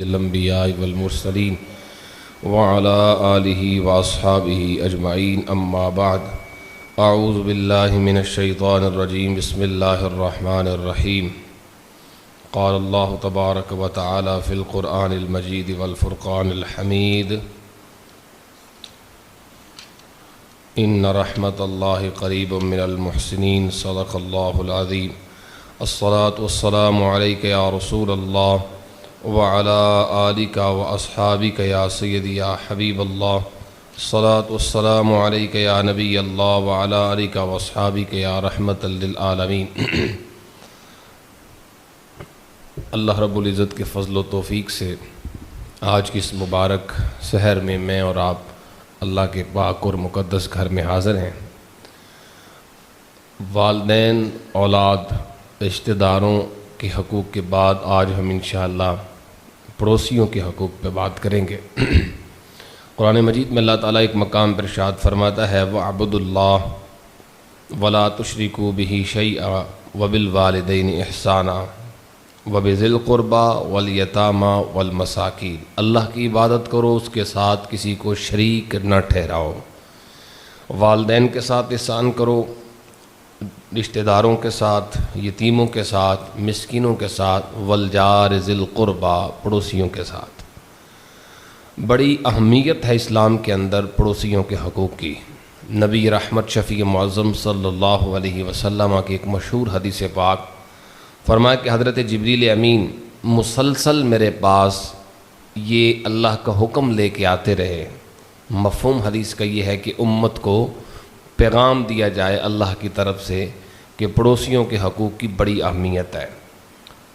الانبیاء والمرسلین وعلی آلہ واصحابہ اجمعین اما بعد اعوذ باللہ من الشیطان الرجیم بسم اللہ الرحمن الرحیم قال اللہ تبارک و تعالی فی القرآن المجید والفرقان الحمید ان رحمت اللہ قریب من المحسنین صدق اللہ العظیم الصلاة والسلام علیک یا رسول اللہ وعلى آلك وأصحابك يا سيدي يا حبيب الله الصلاة والسلام عليك يا نبي الله وعلى آلك وأصحابك يا رحمة للعالمين اللہ رب العزت کے فضل و توفیق سے آج کی اس مبارک سحر میں میں اور آپ اللہ کے پاک اور مقدس گھر میں حاضر ہیں۔ والدین، اولاد، رشتہ داروں کے حقوق کے بعد آج ہم انشاءاللہ پڑوسیوں کے حقوق پہ بات کریں گے۔ قرآن مجید میں اللہ تعالیٰ ایک مقام پر ارشاد فرماتا ہے وَاعْبُدُوا اللَّهَ وَلَا تُشْرِكُوا بِهِ شَيْئًا وَبِالْوَالِدَيْنِ إِحْسَانًا وَبِذِي الْقُرْبَى وَالْيَتَامَى وَالْمَسَاكِينِ، اللہ کی عبادت کرو، اس کے ساتھ کسی کو شریک نہ ٹھہراؤ، والدین کے ساتھ احسان کرو، رشتہ داروں کے ساتھ، یتیموں کے ساتھ، مسکینوں کے ساتھ، والجار ذی القربہ، پڑوسیوں کے ساتھ۔ بڑی اہمیت ہے اسلام کے اندر پڑوسیوں کے حقوق کی۔ نبی رحمت شفیع معظم صلی اللہ علیہ وسلم کی ایک مشہور حدیث پاک فرمایا کہ حضرت جبریل امین مسلسل میرے پاس یہ اللہ کا حکم لے کے آتے رہے۔ مفہوم حدیث کا یہ ہے کہ امت کو پیغام دیا جائے اللہ کی طرف سے کہ پڑوسیوں کے حقوق کی بڑی اہمیت ہے۔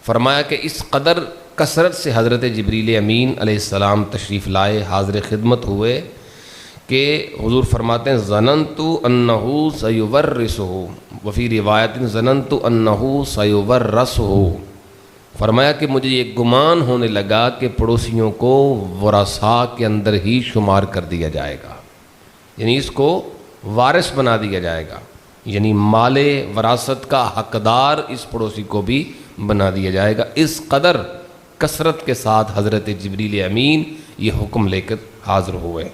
فرمایا کہ اس قدر کثرت سے حضرت جبریل امین علیہ السلام تشریف لائے، حاضر خدمت ہوئے کہ حضور فرماتے ہیں ظننت انہ سیورثہ، وفی روایت ظننت انہ سیورثہ، فرمایا کہ مجھے یہ گمان ہونے لگا کہ پڑوسیوں کو ورثاء کے اندر ہی شمار کر دیا جائے گا، یعنی اس کو وارث بنا دیا جائے گا، یعنی مال وراثت کا حقدار اس پڑوسی کو بھی بنا دیا جائے گا۔ اس قدر کثرت کے ساتھ حضرت جبریل امین یہ حکم لے کر حاضر ہوئے۔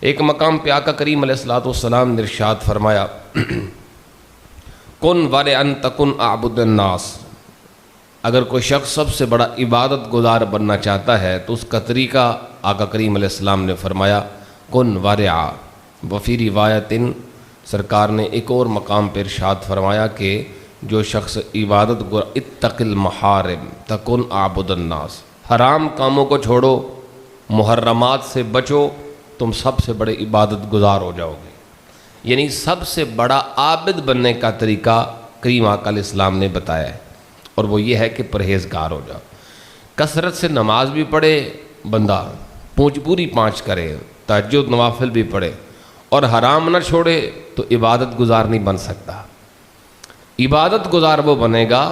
ایک مقام پہ آقا کریم علیہ السلام نے ارشاد فرمایا کن ورعن تکن اعبد الناس، اگر کوئی شخص سب سے بڑا عبادت گزار بننا چاہتا ہے تو اس کا طریقہ آقا کریم علیہ السلام نے فرمایا کن ورع۔ وفی روایت سرکار نے ایک اور مقام پر ارشاد فرمایا کہ جو شخص عبادت اتق المحارم تکن اعبد الناس، حرام کاموں کو چھوڑو، محرمات سے بچو، تم سب سے بڑے عبادت گزار ہو جاؤ گے۔ یعنی سب سے بڑا عابد بننے کا طریقہ کریم آقا علیہ السلام نے بتایا ہے، اور وہ یہ ہے کہ پرہیزگار ہو جاؤ، کثرت سے نماز بھی پڑھے بندہ، پوری 5 کرے، تہجد نوافل بھی پڑھے، اور حرام نہ چھوڑے تو عبادت گزار نہیں بن سکتا۔ عبادت گزار وہ بنے گا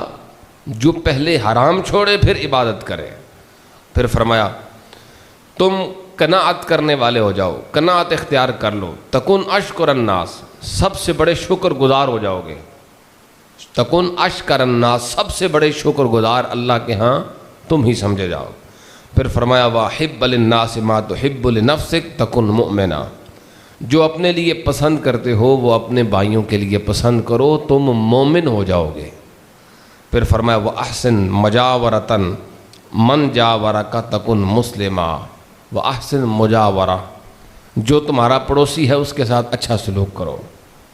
جو پہلے حرام چھوڑے پھر عبادت کرے۔ پھر فرمایا تم قناعت کرنے والے ہو جاؤ، قناعت اختیار کر لو، تکن اشکر الناس، سب سے بڑے شکر گزار ہو جاؤ گے۔ تکن اشکر الناس، سب سے بڑے شکر گزار اللہ کے ہاں تم ہی سمجھے جاؤ۔ پھر فرمایا وَحِبَّ لِلنَّاسِ مَا تُحِبُّ لِنَفْسِكَ تَكُنْ مُؤْمِنًا، جو اپنے لیے پسند کرتے ہو وہ اپنے بھائیوں کے لیے پسند کرو، تم مومن ہو جاؤ گے۔ پھر فرمایا وَأَحْسِن مُجَاوَرَةً مَنْ جَاوَرَكَ تَكُنْ مُسْلِمًا وَأَحْسِن مُجَاوَرَةً، جو تمہارا پڑوسی ہے اس کے ساتھ اچھا سلوک کرو۔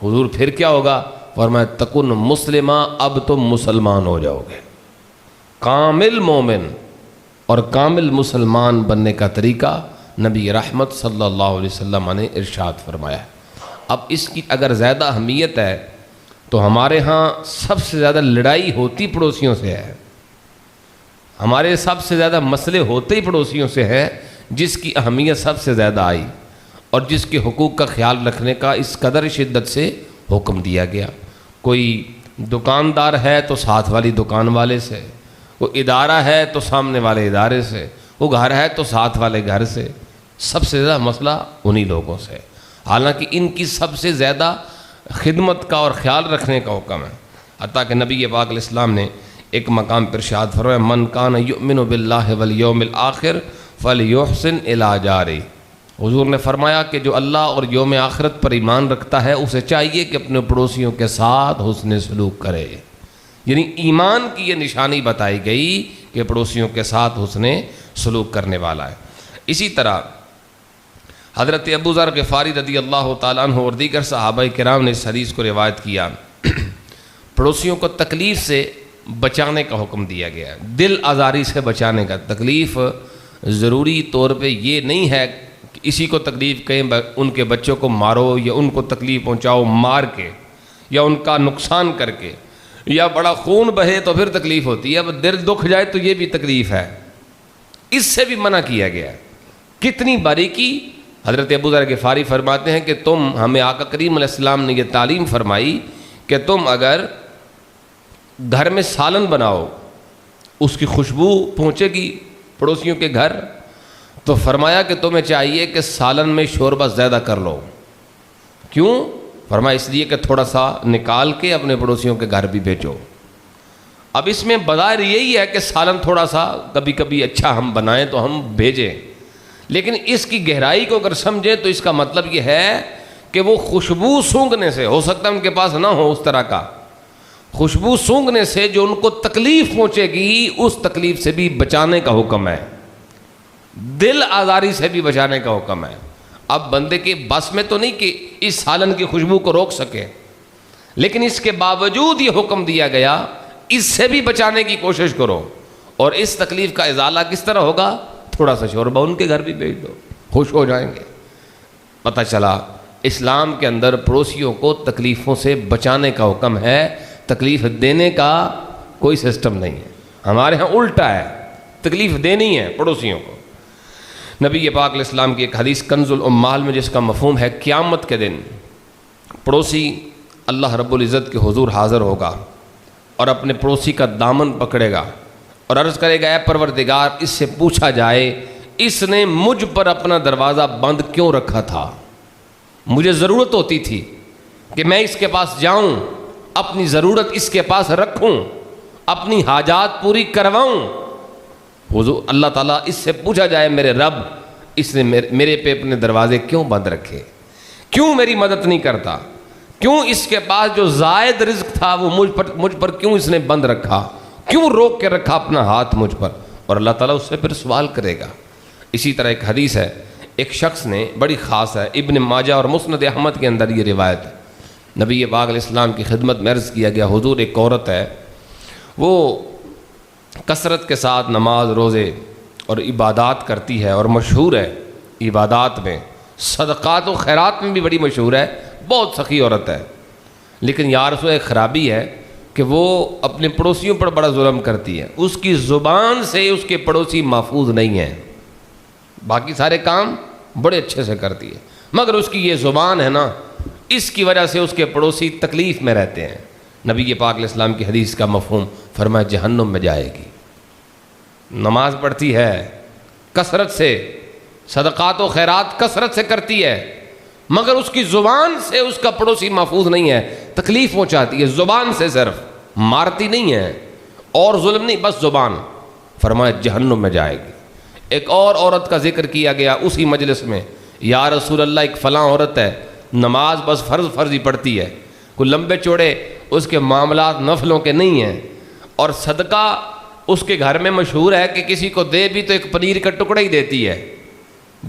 حضور پھر کیا ہوگا؟ فرمایا تَكُنْ مُسْلِمًا، اب تم مسلمان ہو جاؤ گے۔ کامل مومن اور کامل مسلمان بننے کا طریقہ نبی رحمت صلی اللہ علیہ وسلم نے ارشاد فرمایا ہے۔ اب اس کی اگر زیادہ اہمیت ہے تو ہمارے ہاں سب سے زیادہ لڑائی ہوتی پڑوسیوں سے ہے، ہمارے سب سے زیادہ مسئلے ہوتے ہی پڑوسیوں سے ہے، جس کی اہمیت سب سے زیادہ آئی اور جس کے حقوق کا خیال رکھنے کا اس قدر شدت سے حکم دیا گیا۔ کوئی دکاندار ہے تو ساتھ والی دکان والے سے، وہ ادارہ ہے تو سامنے والے ادارے سے، وہ گھر ہے تو ساتھ والے گھر سے، سب سے زیادہ مسئلہ انہی لوگوں سے، حالانکہ ان کی سب سے زیادہ خدمت کا اور خیال رکھنے کا حکم ہے۔ حتیٰ کہ نبی پاک علیہ السلام نے ایک مقام پر ارشاد فرمایا من کان یؤمن باللہ والیوم الآخر فلیحسن الی جارہ۔ حضور نے فرمایا کہ جو اللہ اور یوم آخرت پر ایمان رکھتا ہے اسے چاہیے کہ اپنے پڑوسیوں کے ساتھ حسن سلوک کرے۔ یعنی ایمان کی یہ نشانی بتائی گئی کہ پڑوسیوں کے ساتھ حسن سلوک کرنے والا ہے۔ اسی طرح حضرت ابو ذر غفاری رضی اللہ تعالیٰ عنہ اور دیگر صحابہ کرام نے اس حدیث کو روایت کیا، پڑوسیوں کو تکلیف سے بچانے کا حکم دیا گیا ہے، دل آزاری سے بچانے کا۔ تکلیف ضروری طور پہ یہ نہیں ہے کہ اسی کو تکلیف کہیں ان کے بچوں کو مارو یا ان کو تکلیف پہنچاؤ مار کے یا ان کا نقصان کر کے یا بڑا خون بہے تو پھر تکلیف ہوتی ہے، اب دل دکھ جائے تو یہ بھی تکلیف ہے، اس سے بھی منع کیا گیا ہے۔ کتنی باریکی! حضرت ابو ذر غفاری فرماتے ہیں کہ ہمیں آقا کریم علیہ السلام نے یہ تعلیم فرمائی کہ تم اگر گھر میں سالن بناؤ، اس کی خوشبو پہنچے گی پڑوسیوں کے گھر، تو فرمایا کہ تمہیں چاہیے کہ سالن میں شوربہ زیادہ کر لو۔ کیوں؟ فرمایا اس لیے کہ تھوڑا سا نکال کے اپنے پڑوسیوں کے گھر بھی بھیجو۔ اب اس میں بظاہر یہی ہے کہ سالن تھوڑا سا کبھی کبھی اچھا ہم بنائیں تو ہم بھیجیں، لیکن اس کی گہرائی کو اگر سمجھیں تو اس کا مطلب یہ ہے کہ وہ خوشبو سونگھنے سے، ہو سکتا ہے ان کے پاس نہ ہو اس طرح کا، خوشبو سونگھنے سے جو ان کو تکلیف پہنچے گی اس تکلیف سے بھی بچانے کا حکم ہے، دل آزاری سے بھی بچانے کا حکم ہے۔ اب بندے کے بس میں تو نہیں کہ اس سالن کی خوشبو کو روک سکے، لیکن اس کے باوجود یہ حکم دیا گیا اس سے بھی بچانے کی کوشش کرو۔ اور اس تکلیف کا ازالہ کس طرح ہوگا؟ تھوڑا سا شوربہ ان کے گھر بھی بھیج دو، خوش ہو جائیں گے۔ پتہ چلا اسلام کے اندر پڑوسیوں کو تکلیفوں سے بچانے کا حکم ہے، تکلیف دینے کا کوئی سسٹم نہیں ہے۔ ہمارے ہاں الٹا ہے، تکلیف دینی ہے پڑوسیوں کو۔ نبی پاک علیہ السلام کی ایک حدیث کنز الاموال میں جس کا مفہوم ہے قیامت کے دن پڑوسی اللہ رب العزت کے حضور حاضر ہوگا اور اپنے پڑوسی کا دامن پکڑے گا اور عرض کرے گا اے پروردگار، اس سے پوچھا جائے اس نے مجھ پر اپنا دروازہ بند کیوں رکھا تھا؟ مجھے ضرورت ہوتی تھی کہ میں اس کے پاس جاؤں، اپنی ضرورت اس کے پاس رکھوں، اپنی حاجات پوری کرواؤں۔ حضور اللہ تعالیٰ اس سے پوچھا جائے میرے رب، اس نے میرے پہ اپنے دروازے کیوں بند رکھے؟ کیوں میری مدد نہیں کرتا؟ کیوں اس کے پاس جو زائد رزق تھا وہ مجھ پر کیوں اس نے بند رکھا؟ کیوں روک کے رکھا اپنا ہاتھ مجھ پر؟ اور اللہ تعالیٰ اس سے پھر سوال کرے گا۔ اسی طرح ایک حدیث ہے، ایک شخص نے، بڑی خاص ہے، ابن ماجہ اور مسند احمد کے اندر یہ روایت ہے، نبی پاک علیہ السلام کی خدمت میں عرض کیا گیا حضور ایک عورت ہے، وہ کثرت کے ساتھ نماز روزے اور عبادات کرتی ہے اور مشہور ہے عبادات میں، صدقات و خیرات میں بھی بڑی مشہور ہے، بہت سخی عورت ہے، لیکن یا رسول ایک خرابی ہے کہ وہ اپنے پڑوسیوں پر بڑا ظلم کرتی ہے، اس کی زبان سے اس کے پڑوسی محفوظ نہیں ہیں، باقی سارے کام بڑے اچھے سے کرتی ہے مگر اس کی یہ زبان ہے نا، اس کی وجہ سے اس کے پڑوسی تکلیف میں رہتے ہیں۔ نبی پاک علیہ السلام کی حدیث کا مفہوم فرمایا جہنم میں جائے گی۔ نماز پڑھتی ہے کثرت سے، صدقات و خیرات کثرت سے کرتی ہے، مگر اس کی زبان سے اس کا پڑوسی محفوظ نہیں ہے، تکلیف پہنچاتی ہے زبان سے، صرف مارتی نہیں ہے اور ظلم نہیں، بس زبان۔ فرمایا جہنم میں جائے گی۔ ایک اور عورت کا ذکر کیا گیا اسی مجلس میں، یا رسول اللہ ایک فلاں عورت ہے، نماز بس فرض ہی پڑھتی ہے، کوئی لمبے چوڑے اس کے معاملات نفلوں کے نہیں ہیں، اور صدقہ اس کے گھر میں مشہور ہے کہ کسی کو دے بھی تو ایک پنیر کا ٹکڑا ہی دیتی ہے،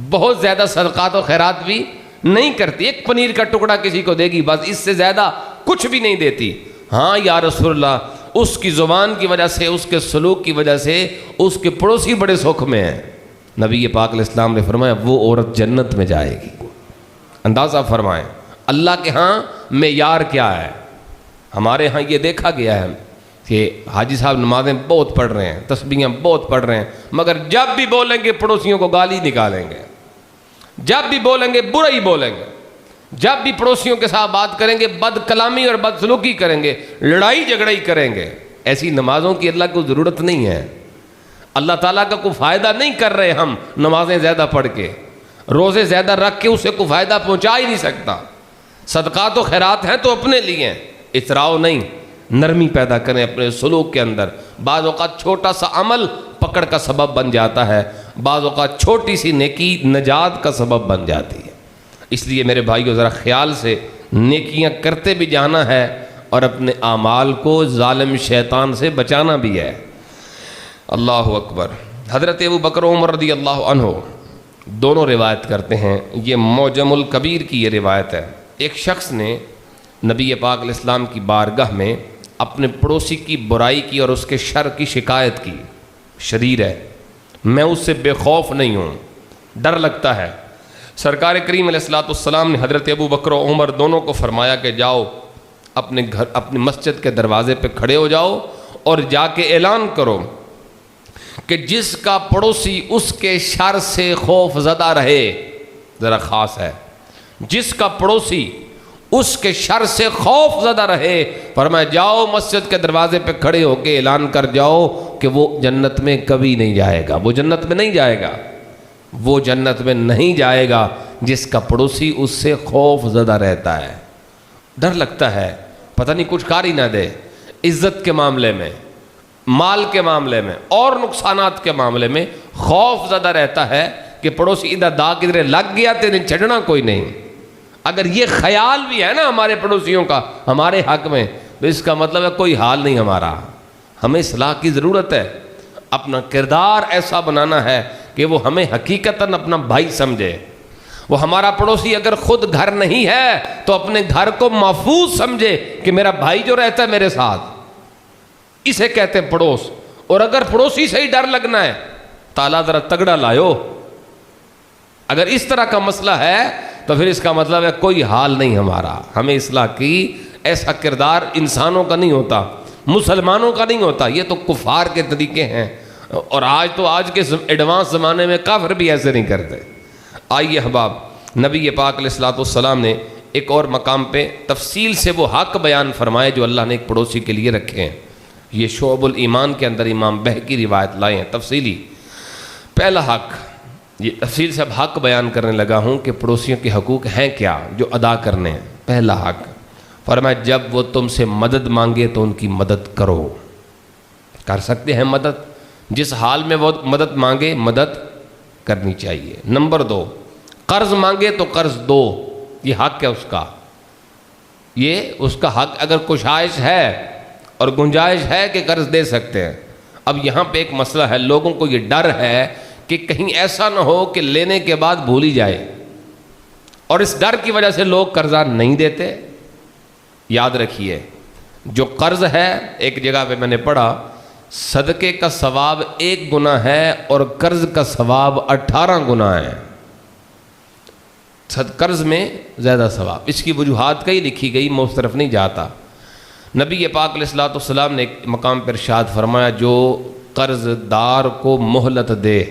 بہت زیادہ صدقات و خیرات بھی نہیں کرتی، ایک پنیر کا ٹکڑا کسی کو دے گی بس، اس سے زیادہ کچھ بھی نہیں دیتی۔ ہاں یا رسول اللہ اس کی زبان کی وجہ سے، اس کے سلوک کی وجہ سے اس کے پڑوسی بڑے سکھ میں ہیں۔ نبی پاک علیہ السلام نے فرمایا وہ عورت جنت میں جائے گی۔ اندازہ فرمائیں اللہ کے ہاں معیار کیا ہے۔ ہمارے ہاں یہ دیکھا گیا ہے کہ حاجی صاحب نمازیں بہت پڑھ رہے ہیں، تسبیحیں بہت پڑھ رہے ہیں، مگر جب بھی بولیں گے پڑوسیوں کو گالی نکالیں گے، جب بھی بولیں گے برا ہی بولیں گے، جب بھی پڑوسیوں کے ساتھ بات کریں گے بد کلامی اور بد سلوکی کریں گے، لڑائی جھگڑائی کریں گے۔ ایسی نمازوں کی اللہ کو ضرورت نہیں ہے، اللہ تعالیٰ کا کوئی فائدہ نہیں کر رہے ہم نمازیں زیادہ پڑھ کے، روزے زیادہ رکھ کے اسے کوئی فائدہ پہنچا ہی نہیں سکتا۔ صدقات و خیرات ہیں تو اپنے لیے، اتراؤ نہیں، نرمی پیدا کریں اپنے سلوک کے اندر، بعض اوقات چھوٹا سا عمل پکڑ کا سبب بن جاتا ہے، بعض اوقات چھوٹی سی نیکی نجات کا سبب بن جاتی ہے۔ اس لیے میرے بھائیو ذرا خیال سے نیکیاں کرتے بھی جانا ہے اور اپنے اعمال کو ظالم شیطان سے بچانا بھی ہے۔ اللہ اکبر۔ حضرت ابو بکر عمر رضی اللہ عنہ دونوں روایت کرتے ہیں، یہ معجم الکبیر کی یہ روایت ہے۔ ایک شخص نے نبی پاک علیہ السلام کی بارگاہ میں اپنے پڑوسی کی برائی کی اور اس کے شر کی شکایت کی، شریر ہے، میں اس سے بے خوف نہیں ہوں، ڈر لگتا ہے۔ سرکار کریم علیہ السلام نے حضرت ابو بکر و عمر دونوں کو فرمایا کہ جاؤ اپنے گھر، اپنی مسجد کے دروازے پہ کھڑے ہو جاؤ اور جا کے اعلان کرو کہ جس کا پڑوسی اس کے شر سے خوف زدہ رہے، ذرا خاص ہے، جس کا پڑوسی اس کے شر سے خوف زدہ رہے، فرمایا جاؤ مسجد کے دروازے پہ کھڑے ہو کے اعلان کر جاؤ کہ وہ جنت میں کبھی نہیں جائے گا، وہ جنت میں نہیں جائے گا، وہ جنت میں نہیں جائے گا جس کا پڑوسی اس سے خوف زدہ رہتا ہے۔ ڈر لگتا ہے پتہ نہیں کچھ کار ہی نہ دے، عزت کے معاملے میں، مال کے معاملے میں اور نقصانات کے معاملے میں خوف زدہ رہتا ہے کہ پڑوسی ادھر دا کدھر لگ گیا تیرے چھڑنا کوئی نہیں۔ اگر یہ خیال بھی ہے نا ہمارے پڑوسیوں کا ہمارے حق میں، تو اس کا مطلب ہے کوئی حال نہیں ہمارا۔ ہمیں اصلاح کی ضرورت ہے، اپنا کردار ایسا بنانا ہے کہ وہ ہمیں حقیقتاً اپنا بھائی سمجھے۔ وہ ہمارا پڑوسی اگر خود گھر نہیں ہے تو اپنے گھر کو محفوظ سمجھے کہ میرا بھائی جو رہتا ہے میرے ساتھ، اسے کہتے ہیں پڑوس۔ اور اگر پڑوسی سے ہی ڈر لگنا ہے، تالا ذرا تگڑا لائو۔ اگر اس طرح کا مسئلہ ہے تو پھر اس کا مطلب ہے کوئی حال نہیں ہمارا۔ ہمیں اصلاح کی ایسا کردار انسانوں کا نہیں ہوتا، مسلمانوں کا نہیں ہوتا، یہ تو کفار کے طریقے ہیں، اور آج کے ایڈوانس زمانے میں کافر بھی ایسے نہیں کرتے۔ آئیے احباب، نبی پاک علیہ السلام نے ایک اور مقام پہ تفصیل سے وہ حق بیان فرمائے جو اللہ نے ایک پڑوسی کے لیے رکھے ہیں۔ یہ شعب الایمان کے اندر امام بہقی روایت لائے ہیں تفصیلی۔ پہلا حق، یہ تفصیل سے اب حق بیان کرنے لگا ہوں کہ پڑوسیوں کے حقوق ہیں کیا جو ادا کرنے ہیں۔ پہلا حق فرمایا جب وہ تم سے مدد مانگے تو ان کی مدد کرو۔ کر سکتے ہیں مدد، جس حال میں وہ مدد مانگے مدد کرنی چاہیے۔ نمبر 2، قرض مانگے تو قرض دو، یہ حق ہے اس کا، یہ اس کا حق۔ اگر کشائش ہے اور گنجائش ہے کہ قرض دے سکتے ہیں۔ اب یہاں پہ ایک مسئلہ ہے، لوگوں کو یہ ڈر ہے کہ کہیں ایسا نہ ہو کہ لینے کے بعد بھول ہی جائے، اور اس ڈر کی وجہ سے لوگ قرضہ نہیں دیتے۔ یاد رکھیے جو قرض ہے، ایک جگہ پہ میں نے پڑھا صدقے کا ثواب 1 گنا ہے اور قرض کا ثواب 18 گنا ہے۔ قرض میں زیادہ ثواب، اس کی وجوہات کئی لکھی گئی، میں اس طرف نہیں جاتا۔ نبی پاک علیہ السلام نے ایک مقام پر ارشاد فرمایا جو قرض دار کو مہلت دے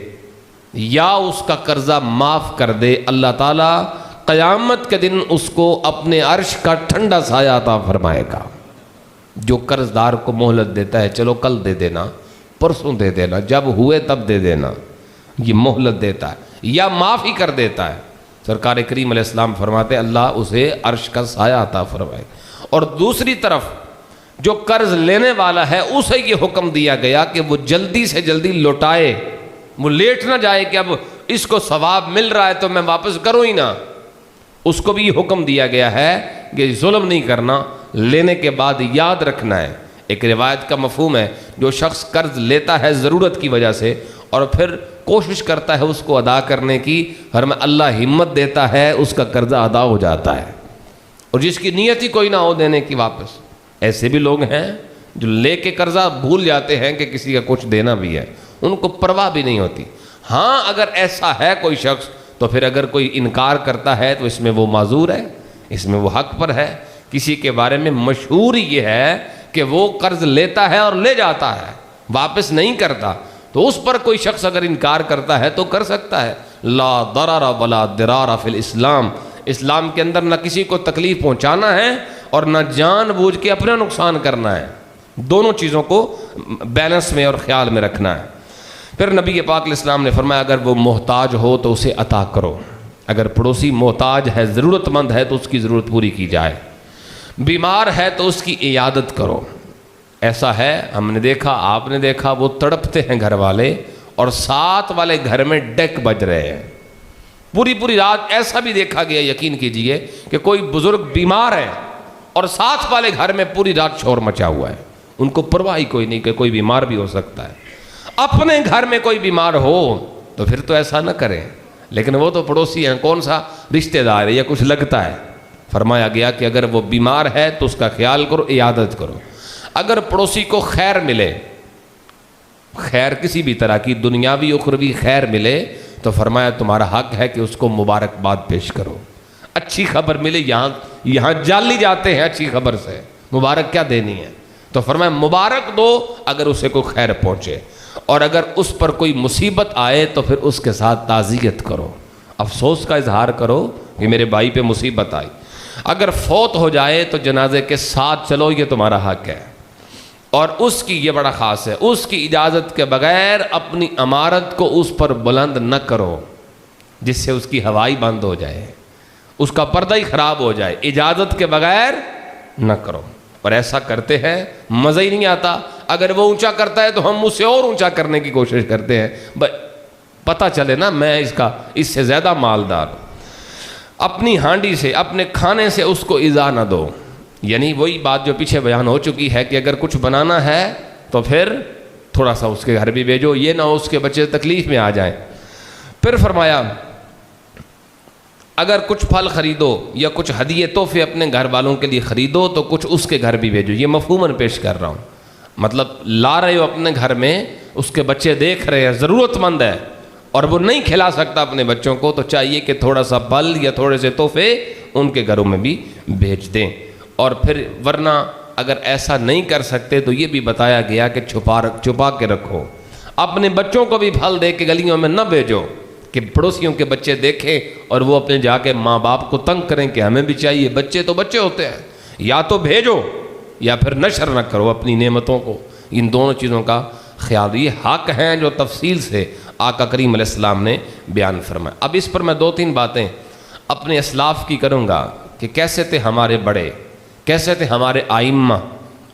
یا اس کا قرضہ معاف کر دے، اللہ تعالیٰ قیامت کے دن اس کو اپنے عرش کا ٹھنڈا سایہ عطا فرمائے گا۔ جو قرض دار کو مہلت دیتا ہے، چلو کل دے دینا، پرسوں دے دینا، جب ہوئے تب دے دینا، یہ مہلت دیتا ہے یا معاف ہی کر دیتا ہے، سرکار کریم علیہ السلام فرماتے اللہ اسے عرش کا سایہ عطا فرمائے۔ اور دوسری طرف جو قرض لینے والا ہے اسے یہ حکم دیا گیا کہ وہ جلدی سے جلدی لوٹائے، وہ لیٹ نہ جائے کہ اب اس کو ثواب مل رہا ہے تو میں واپس کروں ہی نہ۔ اس کو بھی یہ حکم دیا گیا ہے کہ ظلم نہیں کرنا، لینے کے بعد یاد رکھنا ہے۔ ایک روایت کا مفہوم ہے جو شخص قرض لیتا ہے ضرورت کی وجہ سے اور پھر کوشش کرتا ہے اس کو ادا کرنے کی، فرمایا اللہ ہمت دیتا ہے، اس کا قرضہ ادا ہو جاتا ہے۔ اور جس کی نیت ہی کوئی نہ ہو دینے کی واپس، ایسے بھی لوگ ہیں جو لے کے قرضہ بھول جاتے ہیں کہ کسی کا کچھ دینا بھی ہے، ان کو پرواہ بھی نہیں ہوتی۔ ہاں اگر ایسا ہے کوئی شخص تو پھر اگر کوئی انکار کرتا ہے تو اس میں وہ معذور ہے، اس میں وہ حق پر ہے۔ کسی کے بارے میں مشہور یہ ہے کہ وہ قرض لیتا ہے اور لے جاتا ہے، واپس نہیں کرتا، تو اس پر کوئی شخص اگر انکار کرتا ہے تو کر سکتا ہے۔ لا ضرر ولا ضرار فی الاسلام، اسلام کے اندر نہ کسی کو تکلیف پہنچانا ہے اور نہ جان بوجھ کے اپنا نقصان کرنا ہے، دونوں چیزوں کو بیلنس میں اور خیال میں رکھنا ہے۔ پھر نبی پاک علیہ السلام نے فرمایا اگر وہ محتاج ہو تو اسے عطا کرو، اگر پڑوسی محتاج ہے، ضرورت مند ہے تو اس کی ضرورت پوری کی جائے، بیمار ہے تو اس کی عیادت کرو، ایسا ہے، ہم نے دیکھا، آپ نے دیکھا، وہ تڑپتے ہیں گھر والے اور ساتھ والے گھر میں ڈیک بج رہے ہیں پوری پوری رات۔ ایسا بھی دیکھا گیا، یقین کیجئے، کہ کوئی بزرگ بیمار ہے اور ساتھ والے گھر میں پوری رات شور مچا ہوا ہے، ان کو پرواہ ہی کوئی نہیں کہ کوئی بیمار بھی ہو سکتا ہے۔ اپنے گھر میں کوئی بیمار ہو تو پھر تو ایسا نہ کریں، لیکن وہ تو پڑوسی ہیں، کون سا رشتہ دار ہے یا کچھ لگتا ہے۔ فرمایا گیا کہ اگر وہ بیمار ہے تو اس کا خیال کرو، عیادت کرو۔ اگر پڑوسی کو خیر ملے، خیر کسی بھی طرح کی دنیاوی اخروی خیر ملے، تو فرمایا تمہارا حق ہے کہ اس کو مبارکباد پیش کرو۔ اچھی خبر ملے، یہاں جالی جاتے ہیں اچھی خبر سے، مبارک کیا دینی ہے، تو فرمایا مبارک دو اگر اسے کوئی خیر پہنچے، اور اگر اس پر کوئی مصیبت آئے تو پھر اس کے ساتھ تعزیت کرو، افسوس کا اظہار کرو کہ میرے بھائی پہ مصیبت آئی۔ اگر فوت ہو جائے تو جنازے کے ساتھ چلو، یہ تمہارا حق ہے، اور اس کی یہ بڑا خاص ہے، اس کی اجازت کے بغیر اپنی عمارت کو اس پر بلند نہ کرو جس سے اس کی ہوائی بند ہو جائے، اس کا پردہ ہی خراب ہو جائے، اجازت کے بغیر نہ کرو۔ اور ایسا کرتے ہیں مزہ ہی نہیں آتا، اگر وہ اونچا کرتا ہے تو ہم اس سے اور اونچا کرنے کی کوشش کرتے ہیں، پتہ چلے نا میں اس سے زیادہ مالدار ہوں۔ اپنی ہانڈی سے، اپنے کھانے سے اس کو ایذا نہ دو، یعنی وہی بات جو پیچھے بیان ہو چکی ہے کہ اگر کچھ بنانا ہے تو پھر تھوڑا سا اس کے گھر بھی بھیجو، یہ نہ اس کے بچے تکلیف میں آ جائیں۔ پھر فرمایا اگر کچھ پھل خریدو یا کچھ ہدیے تحفے اپنے گھر والوں کے لیے خریدو تو کچھ اس کے گھر بھی بھیجو۔ یہ مفہوماً پیش کر رہا ہوں، مطلب لا رہے ہو اپنے گھر میں، اس کے بچے دیکھ رہے ہیں، ضرورت مند ہے اور وہ نہیں کھلا سکتا اپنے بچوں کو، تو چاہیے کہ تھوڑا سا پھل یا تھوڑے سے تحفے ان کے گھروں میں بھی بھیج دیں۔ اور پھر ورنہ اگر ایسا نہیں کر سکتے تو یہ بھی بتایا گیا کہ چھپا کے رکھو، اپنے بچوں کو بھی پھل دے کے گلیوں میں نہ بھیجو کہ پڑوسیوں کے بچے دیکھیں اور وہ اپنے جا کے ماں باپ کو تنگ کریں کہ ہمیں بھی چاہیے، بچے تو بچے ہوتے ہیں، یا تو بھیجو یا پھر نشر نہ کرو اپنی نعمتوں کو۔ ان دونوں چیزوں کا خیال، یہ حق ہیں جو تفصیل سے آقا کریم علیہ السلام نے بیان فرمایا۔ اب اس پر میں 2-3 باتیں اپنے اسلاف کی کروں گا کہ کیسے تھے ہمارے بڑے، کیسے تھے ہمارے آئمہ،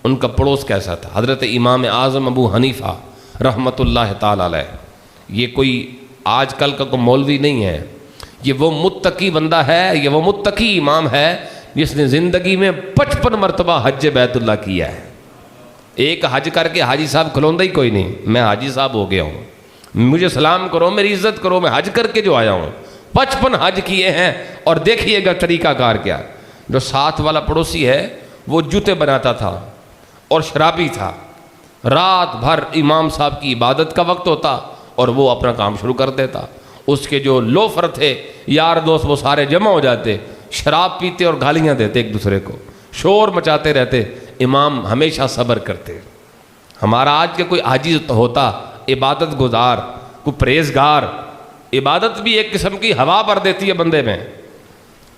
ان کا پڑوس کیسا تھا۔ حضرت امام اعظم ابو حنیفہ رحمۃ اللہ تعالیٰ علیہ، یہ کوئی آج کل کا کوئی مولوی نہیں ہے، یہ وہ متقی بندہ ہے، یہ وہ متقی امام ہے جس نے زندگی میں 55 مرتبہ حج بیت اللہ کیا ہے۔ ایک حج کر کے حاجی صاحب کھلوندا ہی کوئی نہیں، میں حاجی صاحب ہو گیا ہوں، مجھے سلام کرو، میری عزت کرو، میں حج کر کے جو آیا ہوں۔ 55 حج کیے ہیں، اور دیکھیے گا طریقہ کار کیا۔ جو ساتھ والا پڑوسی ہے وہ جوتے بناتا تھا اور شرابی تھا، رات بھر امام صاحب کی عبادت کا وقت ہوتا اور وہ اپنا کام شروع کر دیتا، اس کے جو لوفر تھے یار دوست وہ سارے جمع ہو جاتے، شراب پیتے اور گالیاں دیتے ایک دوسرے کو، شور مچاتے رہتے، امام ہمیشہ صبر کرتے۔ ہمارا آج کے کوئی حاجی ہوتا عبادت گزار، کوئی پرہیزگار، عبادت بھی ایک قسم کی ہوا بھر دیتی ہے بندے میں،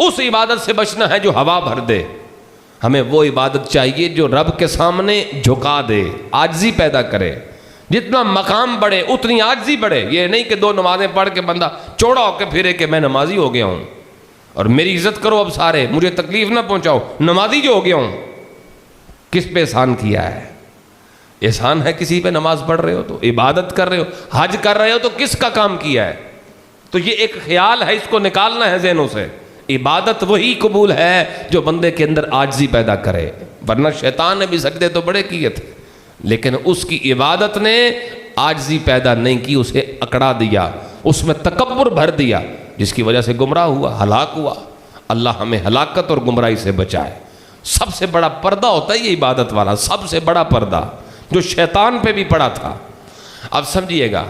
اس عبادت سے بچنا ہے جو ہوا بھر دے۔ ہمیں وہ عبادت چاہیے جو رب کے سامنے جھکا دے، عاجزی پیدا کرے، جتنا مقام بڑھے اتنی عاجزی بڑھے۔ یہ نہیں کہ 2 نمازیں پڑھ کے بندہ چوڑا ہو کے پھرے کہ میں نمازی ہو گیا ہوں اور میری عزت کرو اب سارے، مجھے تکلیف نہ پہنچاؤ، نمازی جو ہو گیا ہوں۔ کس پہ احسان کیا ہے؟ احسان ہے کسی پہ نماز پڑھ رہے ہو تو، عبادت کر رہے ہو، حج کر رہے ہو تو کس کا کام کیا ہے؟ تو یہ ایک خیال ہے، اس کو نکالنا ہے ذہنوں سے۔ عبادت وہی قبول ہے جو بندے کے اندر عاجزی پیدا کرے، ورنہ شیطان نے بھی سجدے تو بڑے کیے تھے لیکن اس کی عبادت نے عاجزی پیدا نہیں کی، اسے اکڑا دیا، اس میں تکبر بھر دیا، جس کی وجہ سے گمراہ ہوا، ہلاک ہوا۔ اللہ ہمیں ہلاکت اور گمراہی سے بچائے۔ سب سے بڑا پردہ ہوتا ہے یہ عبادت والا، سب سے بڑا پردہ جو شیطان پہ بھی پڑا تھا۔ اب سمجھیے گا،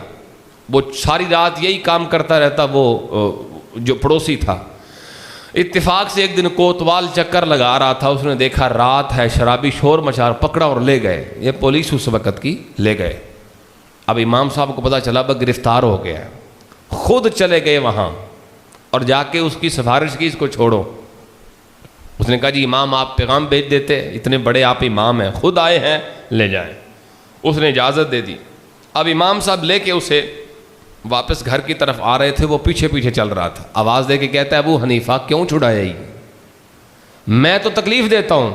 وہ ساری رات یہی کام کرتا رہتا، وہ جو پڑوسی تھا، اتفاق سے ایک دن کوتوال چکر لگا رہا تھا، اس نے دیکھا رات ہے، شرابی شور مچا، پکڑا اور لے گئے، یہ پولیس اس وقت کی لے گئے۔ اب امام صاحب کو پتہ چلا وہ گرفتار ہو گیا ہے، خود چلے گئے وہاں اور جا کے اس کی سفارش کی، اس کو چھوڑو۔ اس نے کہا جی امام آپ پیغام بھیج دیتے، اتنے بڑے آپ امام ہیں، خود آئے ہیں، لے جائیں۔ اس نے اجازت دے دی۔ اب امام صاحب لے کے اسے واپس گھر کی طرف آ رہے تھے، وہ پیچھے پیچھے چل رہا تھا، آواز دے کے کہتا ہے ابو حنیفہ کیوں چھڑایا ہی؟ میں تو تکلیف دیتا ہوں،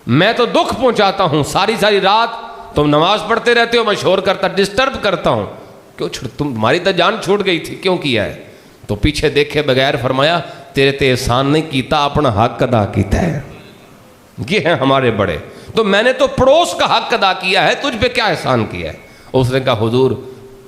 میں تو دکھ پہنچاتا ہوں، ساری ساری رات تم نماز پڑھتے رہتے ہو، میں شور کرتا ڈسٹرب کرتا ہوں، کیوں تمہاری تو جان چھوٹ گئی تھی، کیوں کیا ہے؟ تو پیچھے دیکھے بغیر فرمایا تیرے تے احسان نہیں کیتا، اپنا حق ادا کیتا ہے، یہ ہیں ہمارے بڑے، تو میں نے تو پڑوس کا حق ادا کیا ہے، تجھ پہ کیا احسان کیا ہے؟ اس نے کہا حضور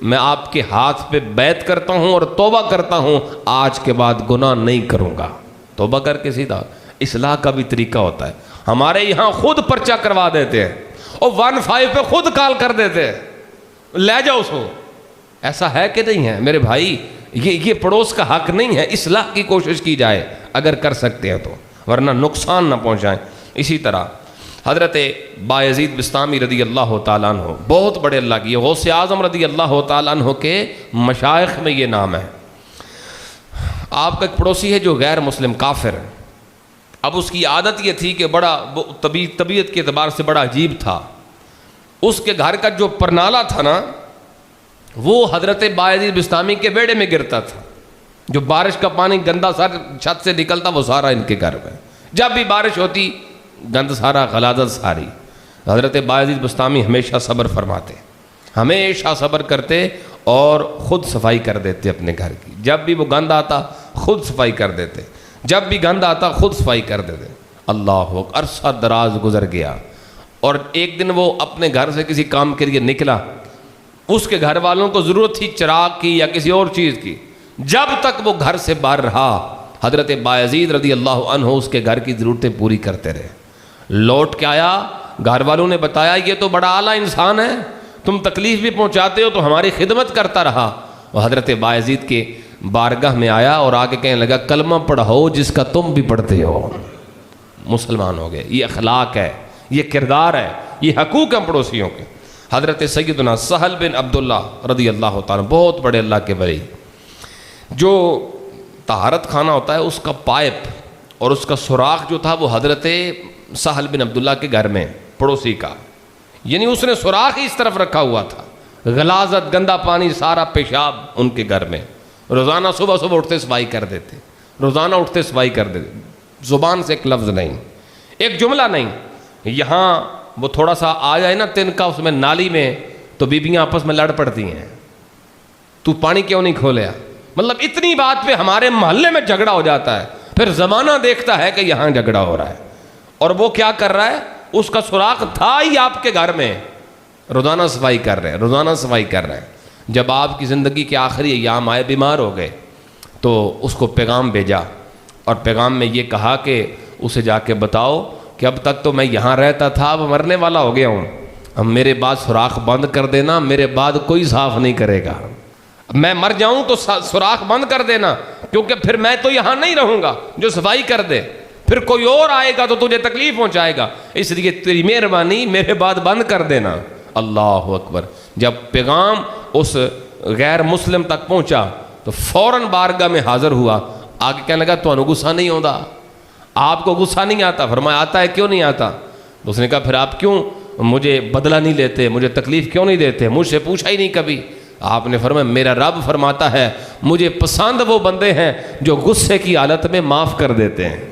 میں آپ کے ہاتھ پہ بیعت کرتا ہوں اور توبہ کرتا ہوں، آج کے بعد گناہ نہیں کروں گا۔ توبہ کر کے سیدھا اصلاح کا بھی طریقہ ہوتا ہے، ہمارے یہاں خود پرچہ کروا دیتے ہیں اور 15 پہ خود کال کر دیتے ہیں، لے جاؤ اس کو۔ ایسا ہے کہ نہیں ہے میرے بھائی؟ یہ پڑوس کا حق نہیں ہے، اصلاح کی کوشش کی جائے اگر کر سکتے ہیں تو، ورنہ نقصان نہ پہنچائیں۔ اسی طرح حضرت بایزید بسطامی رضی اللہ تعالیٰ عنہ، بہت بڑے اللہ کی، غوث اعظم رضی اللہ تعالیٰ عنہ کے مشائخ میں یہ نام ہے۔ آپ کا ایک پڑوسی ہے جو غیر مسلم کافر ہے، اب اس کی عادت یہ تھی کہ بڑا طبیعت کے اعتبار سے بڑا عجیب تھا، اس کے گھر کا جو پرنالا تھا نا وہ حضرت بایزید بسطامی کے بیڑے میں گرتا تھا، جو بارش کا پانی گندا سر چھت سے نکلتا وہ سارا ان کے گھر میں، جب بھی بارش ہوتی گند سارا، غلاظت ساری۔ حضرت بایزید بسطامی ہمیشہ صبر فرماتے، ہمیشہ صبر کرتے اور خود صفائی کر دیتے اپنے گھر کی، جب بھی وہ گند آتا خود صفائی کر دیتے، جب بھی گند آتا خود صفائی کر دیتے۔ اللہ اکبر، عرصہ دراز گزر گیا اور ایک دن وہ اپنے گھر سے کسی کام کے لیے نکلا، اس کے گھر والوں کو ضرورت تھی چراغ کی یا کسی اور چیز کی، جب تک وہ گھر سے باہر رہا حضرت بایزید رضی اللہ عنہ اس کے گھر کی ضرورتیں پوری کرتے رہے۔ لوٹ کے آیا، گھر والوں نے بتایا یہ تو بڑا اعلیٰ انسان ہے، تم تکلیف بھی پہنچاتے ہو تو ہماری خدمت کرتا رہا۔ وہ حضرت بایزید کے بارگاہ میں آیا اور آگے کہنے لگا کلمہ پڑھو جس کا تم بھی پڑھتے ہو، مسلمان ہو گئے۔ یہ اخلاق ہے، یہ کردار ہے، یہ حقوق ہیں پڑوسیوں کے۔ حضرت سیدنا سہل بن عبداللہ رضی اللہ تعالیٰ، بہت بڑے اللہ کے ولی، جو طہارت خانہ ہوتا ہے اس کا پائپ اور اس کا سوراخ جو تھا وہ حضرت سہل بن عبداللہ کے گھر میں پڑوسی کا، یعنی اس نے سوراخ ہی اس طرف رکھا ہوا تھا، غلاظت گندا پانی سارا پیشاب ان کے گھر میں، روزانہ صبح صبح اٹھتے صفائی کر دیتے، روزانہ اٹھتے صفائی کر دیتے، زبان سے ایک لفظ نہیں، ایک جملہ نہیں۔ یہاں وہ تھوڑا سا آ جائے نا تن کا اس میں نالی میں تو بیویاں آپس میں لڑ پڑتی ہیں، تو پانی کیوں نہیں کھولیا، مطلب اتنی بات پہ ہمارے محلے میں جھگڑا ہو جاتا ہے، پھر زمانہ دیکھتا ہے کہ یہاں جھگڑا ہو رہا ہے، اور وہ کیا کر رہا ہے، اس کا سوراخ تھا ہی آپ کے گھر میں، روزانہ صفائی کر رہے ہیں، روزانہ صفائی کر رہے ہیں۔ جب آپ کی زندگی کے آخری ایام آئے، بیمار ہو گئے، تو اس کو پیغام بھیجا اور پیغام میں یہ کہا کہ اسے جا کے بتاؤ کہ اب تک تو میں یہاں رہتا تھا، اب مرنے والا ہو گیا ہوں، اب میرے بعد سوراخ بند کر دینا، میرے بعد کوئی صاف نہیں کرے گا، میں مر جاؤں تو سوراخ بند کر دینا، کیونکہ پھر میں تو یہاں نہیں رہوں گا جو صفائی کر دے، پھر کوئی اور آئے گا تو تجھے تکلیف پہنچائے گا، اس لیے تیری مہربانی میرے بعد بند کر دینا۔ اللہ اکبر، جب پیغام اس غیر مسلم تک پہنچا تو فوراً بارگاہ میں حاضر ہوا، آگے کہنے لگا تو غصہ نہیں ہوتا، آپ کو غصہ نہیں آتا؟ فرمایا آتا ہے، کیوں نہیں آتا؟ تو اس نے کہا پھر آپ کیوں مجھے بدلہ نہیں لیتے، مجھے تکلیف کیوں نہیں دیتے، مجھ سے پوچھا ہی نہیں کبھی؟ آپ نے فرمایا میرا رب فرماتا ہے مجھے پسند وہ بندے ہیں جو غصے کی حالت میں معاف کر دیتے ہیں،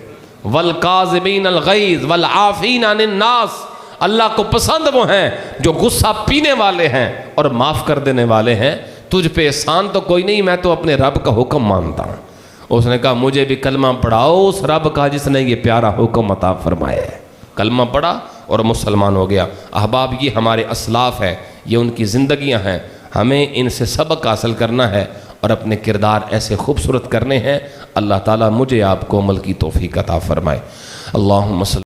والکاظمین الغیظ والعافین عن الناس، اللہ کو پسند وہ ہیں جو غصہ پینے والے ہیں اور معاف کر دینے والے ہیں۔ تجھ پہ احسان تو کوئی نہیں، میں تو اپنے رب کا حکم مانتا ہوں۔ اس نے کہا مجھے بھی کلمہ پڑھاؤ اس رب کا جس نے یہ پیارا حکم عطا فرمایا ہے۔ کلمہ پڑھا اور مسلمان ہو گیا۔ احباب، یہ ہمارے اسلاف ہے، یہ ان کی زندگیاں ہیں، ہمیں ان سے سبق حاصل کرنا ہے اور اپنے کردار ایسے خوبصورت کرنے ہیں۔ اللہ تعالیٰ مجھے آپ کو عمل کی توفیق عطا فرمائے۔ اللہم صلی